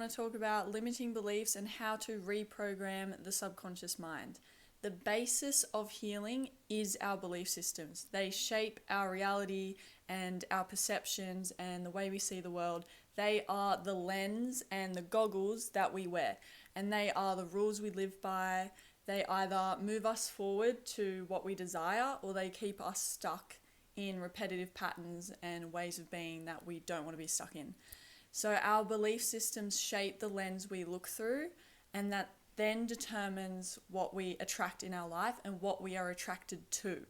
want to talk about limiting beliefs and how to reprogram the subconscious mind. The basis of healing is our belief systems. They shape our reality and our perceptions and the way we see the world. They are the lens and the goggles that we wear, and they are the rules we live by. They either move us forward to what we desire, or they keep us stuck in repetitive patterns and ways of being that we don't want to be stuck in. So our belief systems shape the lens we look through, and that then determines what we attract in our life and what we are attracted to.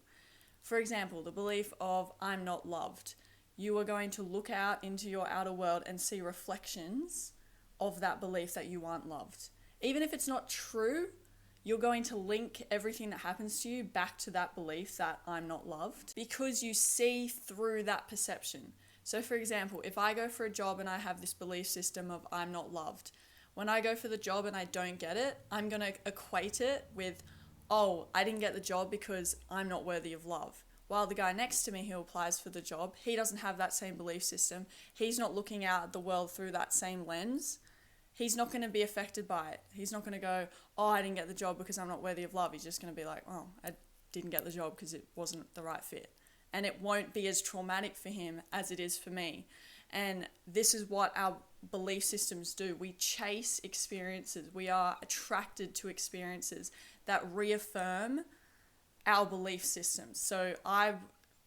For example, the belief of I'm not loved. You are going to look out into your outer world and see reflections of that belief that you aren't loved. Even if it's not true, you're going to link everything that happens to you back to that belief that I'm not loved, because you see through that perception. So for example, if I go for a job and I have this belief system of I'm not loved, when I go for the job and I don't get it, I'm going to equate it with, oh, I didn't get the job because I'm not worthy of love. While the guy next to me who applies for the job, he doesn't have that same belief system. He's not looking out at the world through that same lens. He's not going to be affected by it. He's not going to go, oh, I didn't get the job because I'm not worthy of love. He's just going to be like, oh, I didn't get the job because it wasn't the right fit. And it won't be as traumatic for him as it is for me. And this is what our belief systems do. We chase experiences. We are attracted to experiences that reaffirm our belief systems. So I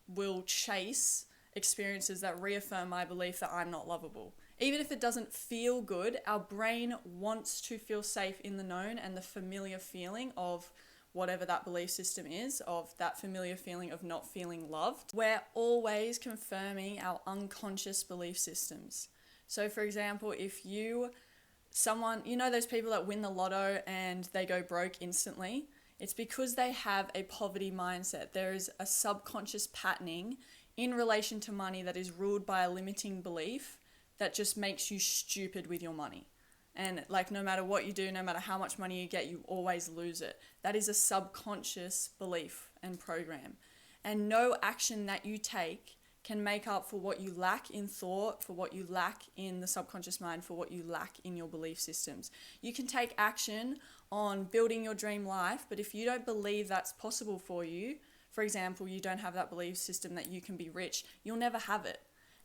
will chase experiences that reaffirm my belief that I'm not lovable. Even if it doesn't feel good, our brain wants to feel safe in the known and the familiar feeling of whatever that belief system is, of that familiar feeling of not feeling loved. We're always confirming our unconscious belief systems. So for example, if someone, those people that win the lotto and they go broke instantly, it's because they have a poverty mindset. There is a subconscious patterning in relation to money that is ruled by a limiting belief that just makes you stupid with your money. And no matter what you do, no matter how much money you get, you always lose it. That is a subconscious belief and program. And no action that you take can make up for what you lack in thought, for what you lack in the subconscious mind, for what you lack in your belief systems. You can take action on building your dream life, but if you don't believe that's possible for you, for example, you don't have that belief system that you can be rich, you'll never have it.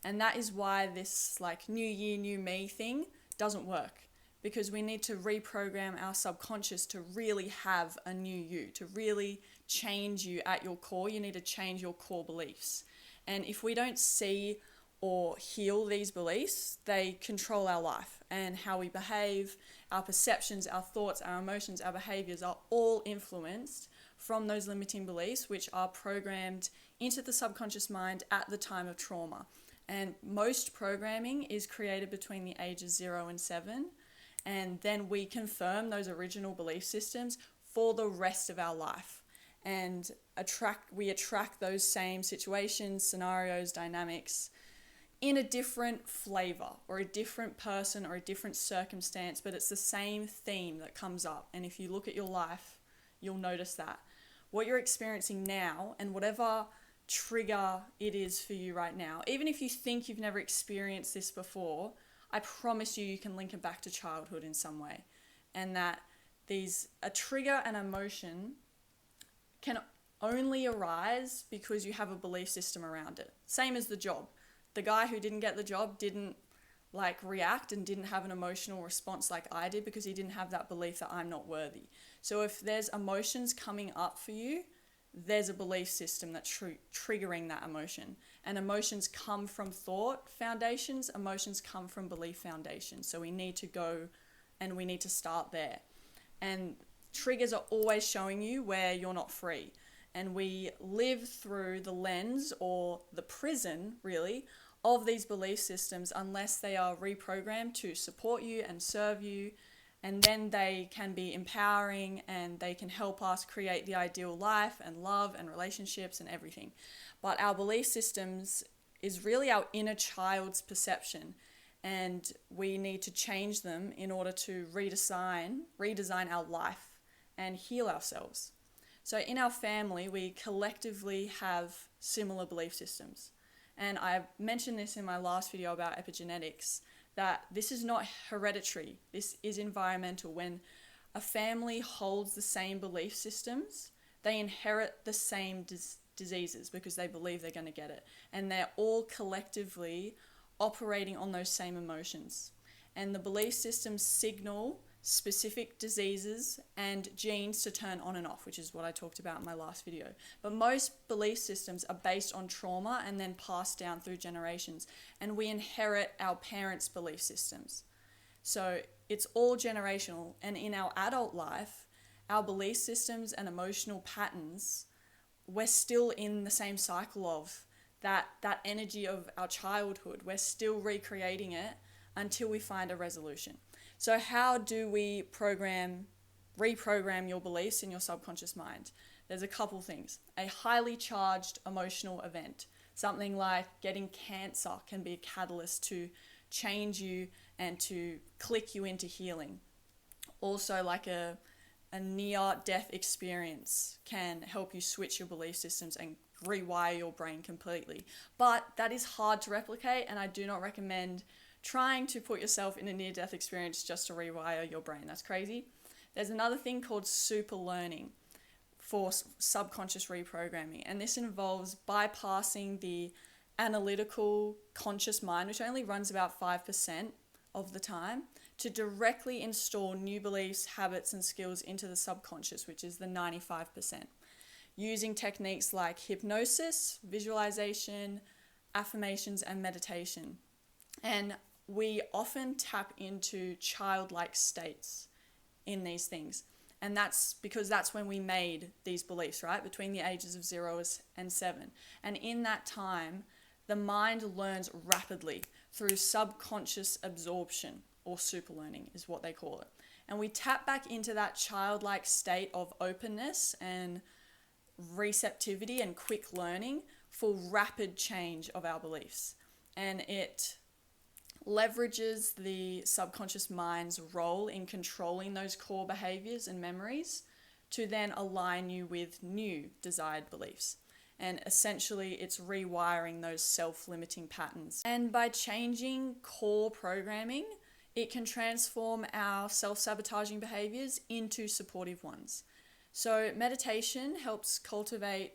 And that is why this new year, new me thing doesn't work. Because we need to reprogram our subconscious to really have a new you, to really change you at your core. You need to change your core beliefs. And if we don't see or heal these beliefs, they control our life and how we behave. Our perceptions, our thoughts, our emotions, our behaviors are all influenced from those limiting beliefs, which are programmed into the subconscious mind at the time of trauma. And most programming is created between the ages 0 and 7. And then we confirm those original belief systems for the rest of our life. And we attract those same situations, scenarios, dynamics in a different flavor or a different person or a different circumstance, but it's the same theme that comes up. And if you look at your life, you'll notice that. What you're experiencing now and whatever trigger it is for you right now, even if you think you've never experienced this before, I promise you can link it back to childhood in some way. And that a trigger and emotion can only arise because you have a belief system around it. Same as the job. The guy who didn't get the job didn't react and didn't have an emotional response like I did because he didn't have that belief that I'm not worthy. So if there's emotions coming up for you, there's a belief system that's triggering that emotion. And emotions come from thought foundations, emotions come from belief foundations. So we need to go and we need to start there. And triggers are always showing you where you're not free. And we live through the lens or the prison, really, of these belief systems unless they are reprogrammed to support you and serve you. And then they can be empowering and they can help us create the ideal life and love and relationships and everything. But our belief systems is really our inner child's perception, and we need to change them in order to redesign our life and heal ourselves. So in our family, we collectively have similar belief systems. And I mentioned this in my last video about epigenetics, that this is not hereditary, this is environmental. When a family holds the same belief systems, they inherit the same diseases because they believe they're going to get it. And they're all collectively operating on those same emotions. And the belief systems signal specific diseases and genes to turn on and off, which is what I talked about in my last video. But most belief systems are based on trauma and then passed down through generations. And we inherit our parents' belief systems. So it's all generational. And in our adult life, our belief systems and emotional patterns, we're still in the same cycle of that energy of our childhood. We're still recreating it until we find a resolution. So how do we reprogram your beliefs in your subconscious mind? There's a couple things. A highly charged emotional event, something like getting cancer, can be a catalyst to change you and to click you into healing. Also, like a near-death experience can help you switch your belief systems and rewire your brain completely. But that is hard to replicate, and I do not recommend trying to put yourself in a near-death experience just to rewire your brain. That's crazy. There's another thing called super learning for subconscious reprogramming, and this involves bypassing the analytical conscious mind, which only runs about 5% of the time, to directly install new beliefs, habits, and skills into the subconscious, which is the 95%, using techniques like hypnosis, visualization, affirmations, and meditation. And we often tap into childlike states in these things. And that's because that's when we made these beliefs, right? Between the ages of 0 and 7. And in that time, the mind learns rapidly through subconscious absorption, or super learning is what they call it. And we tap back into that childlike state of openness and receptivity and quick learning for rapid change of our beliefs. And it leverages the subconscious mind's role in controlling those core behaviors and memories to then align you with new desired beliefs. And essentially, it's rewiring those self-limiting patterns. And by changing core programming, it can transform our self-sabotaging behaviors into supportive ones. So meditation helps cultivate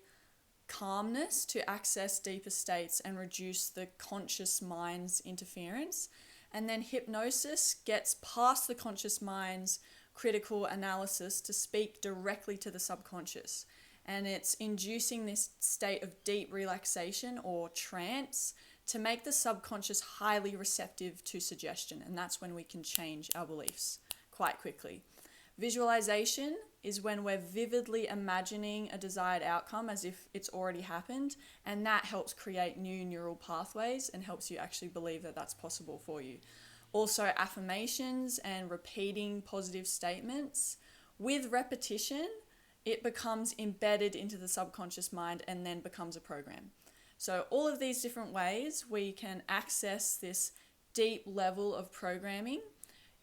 calmness to access deeper states and reduce the conscious mind's interference. And then hypnosis gets past the conscious mind's critical analysis to speak directly to the subconscious. And it's inducing this state of deep relaxation or trance to make the subconscious highly receptive to suggestion. And that's when we can change our beliefs quite quickly. Visualization is when we're vividly imagining a desired outcome as if it's already happened, and that helps create new neural pathways and helps you actually believe that that's possible for you. Also, affirmations and repeating positive statements. With repetition, it becomes embedded into the subconscious mind and then becomes a program. So all of these different ways we can access this deep level of programming,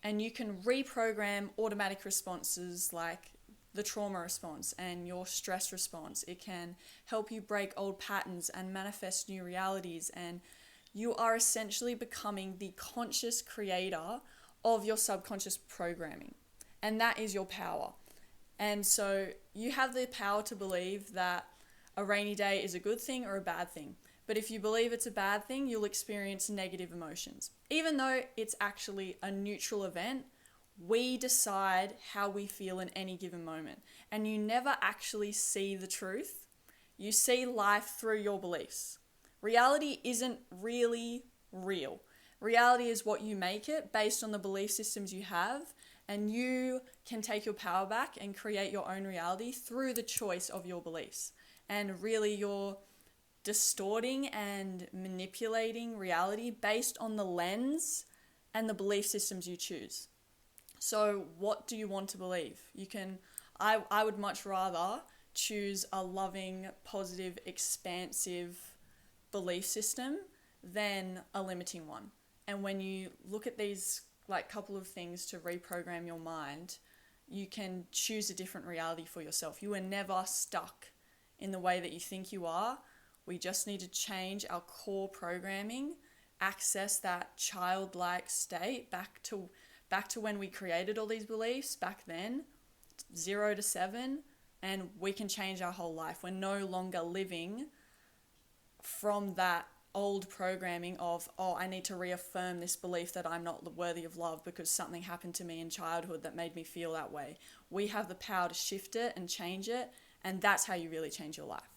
and you can reprogram automatic responses like the trauma response and your stress response. It can help you break old patterns and manifest new realities, and you are essentially becoming the conscious creator of your subconscious programming, and that is your power. And so you have the power to believe that a rainy day is a good thing or a bad thing. But if you believe it's a bad thing, you'll experience negative emotions. Even though it's actually a neutral event, we decide how we feel in any given moment. And you never actually see the truth. You see life through your beliefs. Reality isn't really real. Reality is what you make it based on the belief systems you have. And you can take your power back and create your own reality through the choice of your beliefs. And really, you're distorting and manipulating reality based on the lens and the belief systems you choose. So what do you want to believe? I would much rather choose a loving, positive, expansive belief system than a limiting one. And when you look at these couple of things to reprogram your mind, you can choose a different reality for yourself. You are never stuck in the way that you think you are. We just need to change our core programming access that childlike state back to when we created all these beliefs back then, 0 to 7, and we can change our whole life. We're no longer living from that old programming of, oh, I need to reaffirm this belief that I'm not worthy of love because something happened to me in childhood that made me feel that way. We have the power to shift it and change it, and that's how you really change your life.